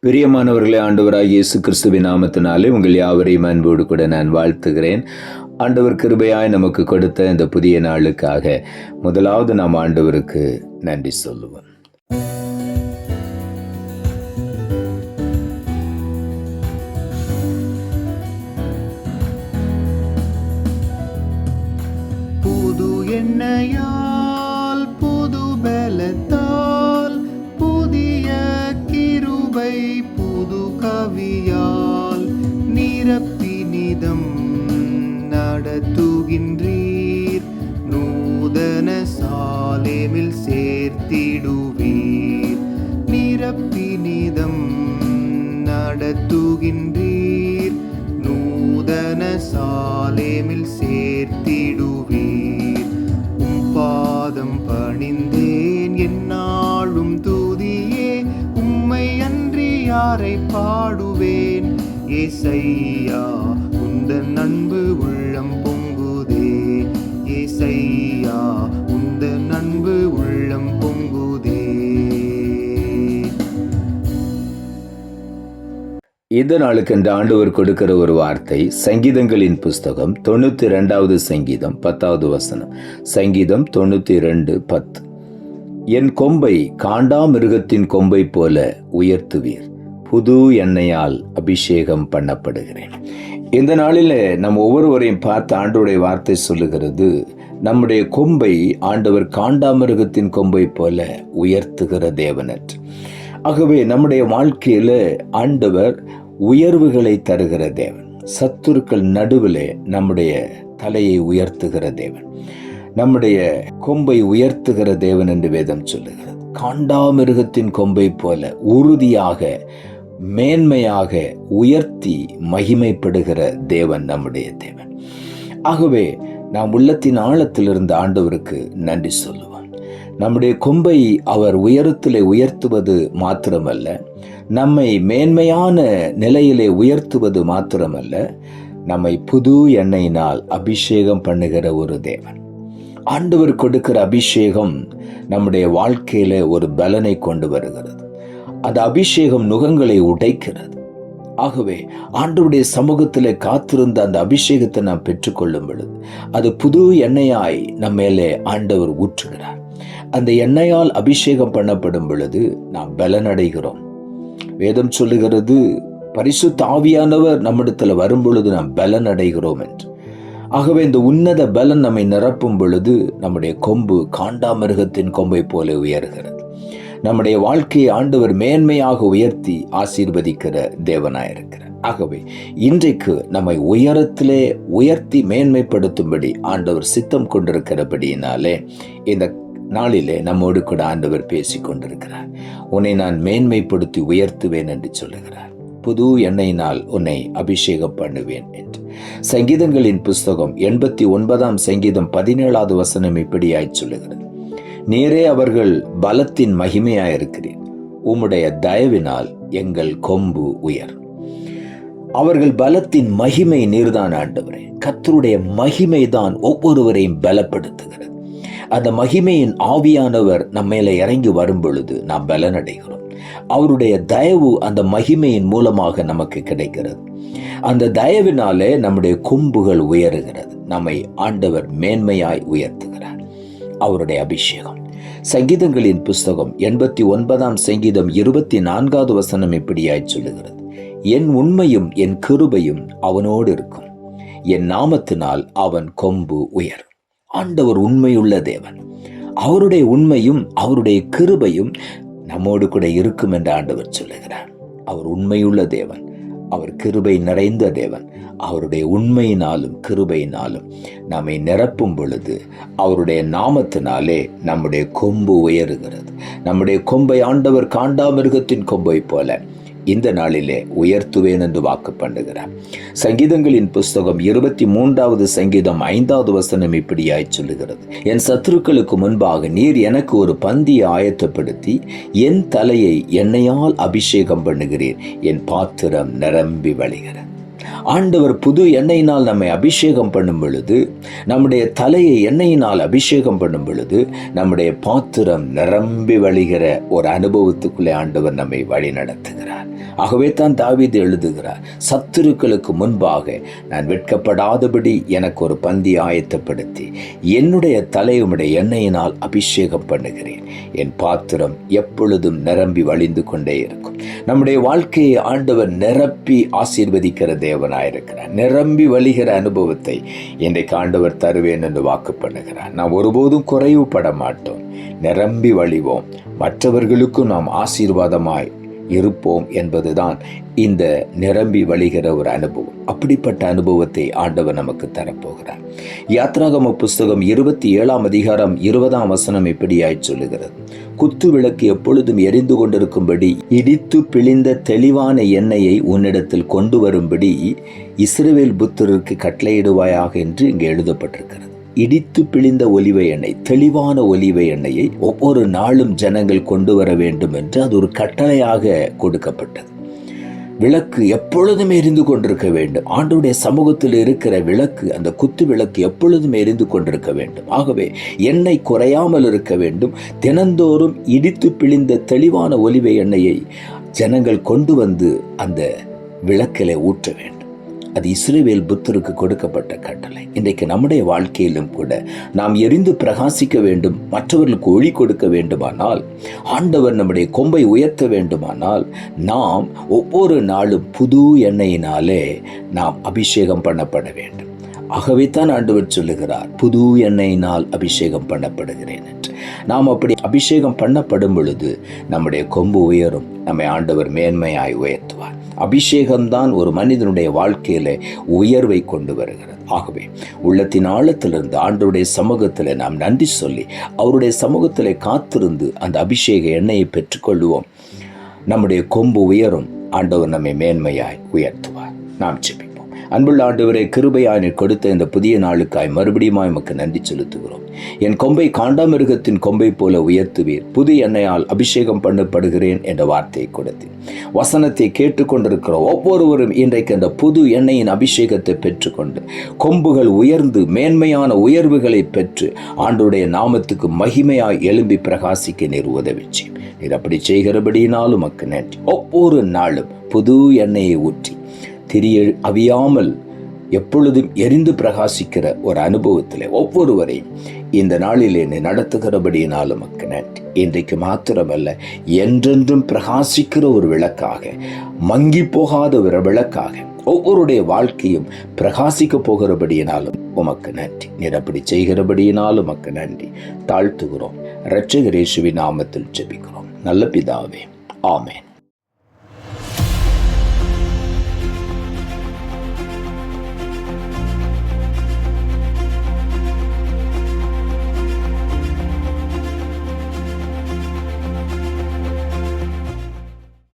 பிரியமானவர்களே, ஆண்டவராகிய இயேசு கிறிஸ்துவின் நாமத்தினாலே உங்கள் யாவரையும் அன்போடு கூட நான் வாழ்த்துகிறேன். ஆண்டவர் கிருபையாய் நமக்கு கொடுத்த இந்த புதிய நாளுக்காக முதலாவது நாம் ஆண்டவருக்கு நன்றி சொல்லுவோம். புது எண்ணெயால் புது பலத்தால் புதிய கிருபை புது கவியால் நிரப்பி நிதம் நடத்துகின்றீர். நூதன சாலேமில் சேர்த்திடுவீர். நிரப்பி நிதம் நடத்துகின்றீர். நூதன சாலேமில் சேர்த்திடுவீர். பாதம் பணிந்தேன் என்னாலும் துதியே. உம்மை அன்றி யாரை பாடுவேன்? ஏசையா உந்தன் அன்பு உள்ளம் பொங்குதே. ஏசையா உந்தன் அன்பு உள்ளம் பொங்குதே. இந்த நாளுக்கு இந்த ஆண்டவர் கொடுக்கிற ஒரு வார்த்தை சங்கீதங்களின் புஸ்தகம் 92வது சங்கீதம் 10வது வசனம். சங்கீதம் 92:10. என் கொம்பை காண்டாமிருகத்தின் கொம்பை போல உயர்த்துவீர். புது எண்ணெயால் அபிஷேகம் பண்ணப்படுகிறேன். இந்த நாளில் நம் ஒவ்வொருவரையும் பார்த்து ஆண்டவருடைய வார்த்தை சொல்லுகிறது, நம்முடைய கொம்பை ஆண்டவர் காண்டாமிருகத்தின் கொம்பை போல உயர்த்துகிற தேவனற்று. ஆகவே நம்முடைய வாழ்க்கையில ஆண்டவர் உயர்வுகளை தருகிற தேவன். சத்துருக்கள் நடுவிலே நம்முடைய தலையை உயர்த்துகிற தேவன், நம்முடைய கொம்பை உயர்த்துகிற தேவன் என்று வேதம் சொல்லுகிறது. காண்டாமிருகத்தின் கொம்பை போல உறுதியாக மேன்மையாக உயர்த்தி மகிமைப்படுகிற தேவன் நம்முடைய தேவன். ஆகவே நாம் உள்ளத்தின் ஆழத்திலிருந்து ஆண்டவருக்கு நன்றி சொல்லுவோம். நம்முடைய கொம்பை அவர் உயரத்திலே உயர்த்துவது மாத்திரமல்ல, நம்மை மேன்மையான நிலையிலே உயர்த்துவது மாத்திரமல்ல, நம்மை புது எண்ணெயினால் அபிஷேகம் பண்ணுகிற ஒரு தேவன். ஆண்டவர் கொடுக்கிற அபிஷேகம் நம்முடைய வாழ்க்கையில ஒரு பலனை கொண்டு வருகிறது. அந்த அபிஷேகம் நுகங்களை உடைக்கிறது. ஆகவே ஆண்டவருடைய சமூகத்தில் காத்திருந்த அந்த அபிஷேகத்தை நாம் பெற்றுக்கொள்ளும் பொழுது அது புது எண்ணெயாய் நம்ம மேலே ஆண்டவர் ஊற்றுகிறார். அந்த எண்ணெயால் அபிஷேகம் பண்ணப்படும் பொழுது நாம் பலனடைகிறோம். வேதம் சொல்லுகிறது, பரிசுத்த ஆவியானவர் நம்மிடத்தில் வரும் பொழுது நாம் பலன் அடைகிறோம் என்று. ஆகவே இந்த உன்னத பலன் நம்மை நிரப்பும் பொழுது நம்முடைய கொம்பு காண்டாமிருகத்தின் கொம்பை போல உயர்கிறது. நம்முடைய வாழ்க்கையை ஆண்டவர் மேன்மையாக உயர்த்தி ஆசீர்வதிக்கிற தேவனாயிருக்கிறார். ஆகவே இன்றைக்கு நம்மை உயரத்திலே உயர்த்தி மேன்மைப்படுத்தும்படி ஆண்டவர் சித்தம் கொண்டிருக்கிறபடியினாலே இந்த நாளிலே நம்மோடு கூட ஆண்டவர் பேசிக் கொண்டிருக்கிறார். உன்னை நான் மேன்மைப்படுத்தி உயர்த்துவேன் என்று சொல்லுகிறார். புது எண்ணெயினால் உன்னை அபிஷேகம் பண்ணுவேன் என்று. சங்கீதங்களின் புஸ்தகம் 89ஆம் சங்கீதம் 17வது வசனம் இப்படியாய் சொல்லுகிறது, நீரே அவர்கள் பலத்தின் மகிமையாயிருக்கிறீர். உம்முடைய தயவினால் எங்கள் கொம்பு உயர். அவர்கள் பலத்தின் மகிமை நீர்தான் ஆண்டவரே. கர்த்தருடைய மகிமைதான் ஒவ்வொருவரையும் பலப்படுத்துகிறது. அந்த மகிமையின் ஆவியானவர் நம்ம மேல இறங்கி வரும் பொழுது நாம் பலனடைகிறோம். அவருடைய தயவு அந்த மகிமையின் மூலமாக நமக்கு கிடைக்கிறது. அந்த தயவினாலே நம்முடைய கொம்புகள் உயருகிறது. நம்மை ஆண்டவர் மேன்மையாய் உயர்த்துகிறார். அவருடைய அபிஷேகம். சங்கீதங்களின் புஸ்தகம் 89ஆம் சங்கீதம் 24வது வசனம் இப்படியாய் சொல்லுகிறது, என் உண்மையும் என் கிருபையும் அவனோடு இருக்கும். என் நாமத்தினால் அவன் கொம்பு உயர். ஆண்டவர் உண்மையுள்ள தேவன். அவருடைய உண்மையும் அவருடைய கிருபையும் நம்மோடு கூட இருக்கும் என்று ஆண்டவர் சொல்லுகிறார். அவர் உண்மையுள்ள தேவன். அவர் கிருபை நிறைந்த தேவன். அவருடைய உண்மையினாலும் கிருபையினாலும் நம்மை நிரப்பும் பொழுது அவருடைய நாமத்தினாலே நம்முடைய கொம்பு உயருகிறது. நம்முடைய கொம்பை ஆண்டவர் காண்டாமிருகத்தின் கொம்பை போல இந்த நாளிலே உயர்த்துவேன் என்று வாக்கு பண்ணுகிறார். சங்கீதங்களின் புஸ்தகம் 23வது சங்கீதம் 5வது வசனம் இப்படியாய் சொல்லுகிறது, என் சத்துருக்களுக்கு முன்பாக நீர் எனக்கு ஒரு பந்தியை ஆயத்தப்படுத்தி என் தலையை எண்ணெயால் அபிஷேகம் பண்ணுகிறீர். என் பாத்திரம் நிரம்பி வழிகிறது. ஆண்டவர் புது எண்ணெயினால் நம்மை அபிஷேகம் பண்ணும் பொழுது, நம்முடைய தலையை எண்ணெயினால் அபிஷேகம் பண்ணும் பொழுது, நம்முடைய பாத்திரம் நிரம்பி வழிகிற ஒரு அனுபவத்துக்குள்ளே ஆண்டவர் நம்மை வழி நடத்துகிறார். ஆகவே தான் தாவீது எழுதுகிறார், சத்துருக்களுக்கு முன்பாக நான் வெட்கப்படாதபடி எனக்கு ஒரு பந்தி ஆயத்தப்படுத்தி என்னுடைய தலை உம்முடைய எண்ணெயினால் அபிஷேகம் பண்ணுகிறேன். என் பாத்திரம் எப்பொழுதும் நிரம்பி வழிந்து கொண்டே இருக்கும். நம்முடைய வாழ்க்கையை ஆண்டவர் நிரப்பி ஆசீர்வதிக்கிற தேவனாயிருக்கிறார். நிரம்பி வழிகிற அனுபவத்தை இன்றைக்கு ஆண்டவர் தருவேன் என்று வாக்கு பண்ணுகிறார். நாம் ஒருபோதும் குறைவுபட மாட்டோம், நிரம்பி வழிவோம், மற்றவர்களுக்கும் நாம் ஆசீர்வாதமாய் இருப்போம் என்பதுதான் இந்த நிரம்பி வழிகிற ஒரு அனுபவம். அப்படிப்பட்ட அனுபவத்தை ஆண்டவர் நமக்கு தரப்போகிறார். யாத்ராகம புஸ்தகம் 27ஆம் அதிகாரம் 20ஆம் வசனம் இப்படியாய் சொல்லுகிறது, குத்து விளக்கு எப்பொழுதும் எரிந்து கொண்டிருக்கும்படி இடித்து பிழிந்த தெளிவான எண்ணெயை உன்னிடத்தில் கொண்டு வரும்படி இஸ்ரவேல் புத்திரருக்கு கட்டளையிடுவாயாக என்று இங்கே எழுதப்பட்டிருக்கிறது. இடித்து பிழிந்த ஒலிவை எண்ணெய், தெளிவான ஒலிவை எண்ணெயை ஒவ்வொரு நாளும் ஜனங்கள் கொண்டு வர வேண்டும் என்று அது ஒரு கட்டளையாக கொடுக்கப்பட்டது. விளக்கு எப்பொழுதும் எரிந்து கொண்டிருக்க வேண்டும். ஆண்டவருடைய சமூகத்தில் இருக்கிற விளக்கு, அந்த குத்து விளக்கு எப்பொழுதும் எரிந்து கொண்டிருக்க வேண்டும். ஆகவே எண்ணெய் குறையாமல் இருக்க வேண்டும். தினந்தோறும் இடித்து பிழிந்த தெளிவான ஒலிவை எண்ணெயை ஜனங்கள் கொண்டு வந்து அந்த விளக்கிலே ஊற்ற வேண்டும். அது இஸ்ரவேல் புத்தருக்கு கொடுக்கப்பட்ட கட்டளை. இன்றைக்கு நம்முடைய வாழ்க்கையிலும் கூட நாம் எரிந்து பிரகாசிக்க வேண்டும், மற்றவர்களுக்கு ஒளி கொடுக்க வேண்டுமானால், ஆண்டவர் நம்முடைய கொம்பை உயர்த்த வேண்டுமானால், நாம் ஒவ்வொரு நாளும் புது எண்ணெயினாலே நாம் அபிஷேகம் பண்ணப்பட வேண்டும். ஆகவே தான் ஆண்டவர் சொல்லுகிறார், புது எண்ணெயினால் அபிஷேகம் பண்ணப்படுகிறேன் என்று. நாம் அப்படி அபிஷேகம் பண்ணப்படும் பொழுது நம்முடைய கொம்பு உயரும், நம்மை ஆண்டவர் மேன்மையாய் உயர்த்துவார். அபிஷேகம்தான் ஒரு மனிதனுடைய வாழ்க்கையில உயர்வை கொண்டு வருகிறது. ஆகவே உள்ளத்தின் ஆழத்திலிருந்து ஆண்டவருடைய சமூகத்தில் நாம் நன்றி சொல்லி அவருடைய சமூகத்தில் காத்திருந்து அந்த அபிஷேக எண்ணெயை பெற்றுக்கொள்வோம். நம்முடைய கொம்பு உயரும், ஆண்டவர் நம்மை மேன்மையாய் உயர்த்துவார். நாம் ஜெபிப்போம். அன்புள்ள ஆண்டவரே, கிருபையாய் நீர் கொடுத்த இந்த புதிய நாளுக்காய் மறுபடியும் உமக்கு நன்றி செலுத்துகிறோம். என் கொம்பை காண்டாமிருகத்தின் கொம்பை போல உயர்த்துவீர், புது எண்ணெயால் அபிஷேகம் பண்ணப்படுகிறேன் என்ற வார்த்தையை கொடுத்து வசனத்தை கேட்டுக்கொண்டிருக்கிற ஒவ்வொருவரும் இன்றைக்கு அந்த புது எண்ணெயின் அபிஷேகத்தை பெற்றுக்கொண்டு கொம்புகள் உயர்ந்து மேன்மையான உயர்வுகளை பெற்று ஆண்டவருடைய நாமத்துக்கு மகிமையாய் எழும்பி பிரகாசிக்க நீர் உதவிச்சு. நீர் அப்படி செய்கிறபடினாலும் உமக்கு நன்றி. ஒவ்வொரு நாளும் புது எண்ணெயை ஊற்றி திரிய அவியாமல் எப்பொழுதும் எரிந்து பிரகாசிக்கிற ஒரு அனுபவத்தில் ஒவ்வொருவரையும் இந்த நாளில் என்னை நடத்துகிறபடியினாலும் உமக்கு நன்றி. இன்றைக்கு மாத்திரமல்ல, என்றென்றும் பிரகாசிக்கிற ஒரு விளக்காக, மங்கி போகாத ஒரு விளக்காக ஒவ்வொருடைய வாழ்க்கையும் பிரகாசிக்க போகிறபடியினாலும் உமக்கு நன்றி. நீர் அப்படி செய்கிறபடியினாலும் உமக்கு நன்றி. தாழ்த்துகிறோம். இரட்சகர் இயேசுவின் நாமத்தில் ஜெபிக்கிறோம் நல்ல பிதாவே, ஆமென்.